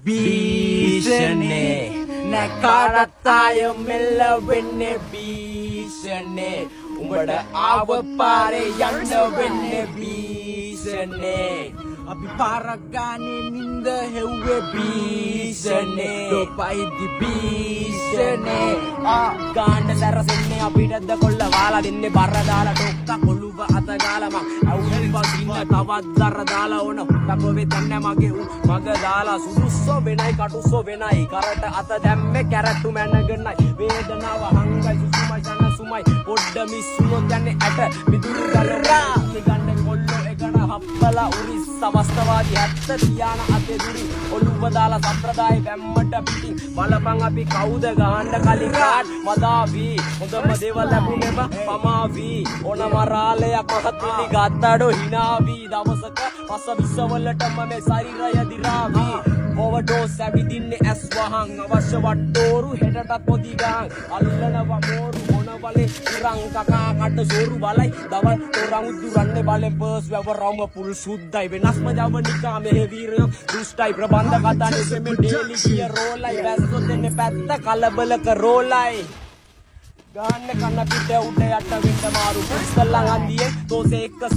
භීෂණේ නැකාරත්තාය මෙල්ල වෙන්නේ භීෂණේ උඹට ආව පාරේ යන්න වෙන්නේ භීෂණේ අපි පාරක් ගානේ නින්ද හෙව්වේ භීෂණේ දොපයිදි භීෂණේ ගාන්න දරසෙන්නේ අපිටද කොල්ල වාලා දෙන්නේ බර දාලා ඩොක්ක කොළුව අත ගාලා මං අවුල් බසින්න තවත් දර දාලා ඕන හොටක වෙතන්නේ මගේ මග දාලා සුදුස්සෝ වෙනයි කටුස්සෝ වෙනයි කරට අත දැම්මේ කැරට්ටු මැනගෙනයි වේදනාව හංගයි සුසුමයි ජන සුමයි පොඩ්ඩ මිස්සුනොත් යන්නේ ඇට මිදුරු ගලවා ගන්න කොල්ලෝ එකන හප්පලා උරිස් සමස්තවාදී ඇත්ත තියාන අතේ දුරි ඔළුව දාලා සම්ප්‍රදාය බැම්මට පිටින් බලපං අපි කවුද ගහන්න කලින් කාඩ් මදාවි හොඳම දේවල් ලැබුණේම පමාවි ඕන මරාලයක් මහත්තුනි ගත්තඩෝ හිනාවි දවසක පස විශ්වවලටම මේ ශරීරය දිරාවි ඕවර්ඩෝස් ඇවිදින්නේ ඇස් වහන් අවශ්‍ය වට්ටෝරු හෙටටත් පොදි ගහන් අල්ලනවා මෝරු මොන බලේ ඉරං කකා කඩ සෝරු බලයි දවල් තොරන් උදුරන්නේ බලෙන් පර්ස් වැවරවම පුල් සුද්දයි වෙනස්ම ජවනිකා මෙහෙ වීරයෝ දුෂ්ටයි ප්‍රබන්ධ කතානේ සෙමෙ ඩේලි කිය රෝලයි වැස්සෝ දෙන්නේ පැත්ත කලබලක රෝලයි ගන්න කන්න පිට උඩ යට වෙන්න මාරු පුස්කල්ලන් අන්දියේ තෝසේ එක්ක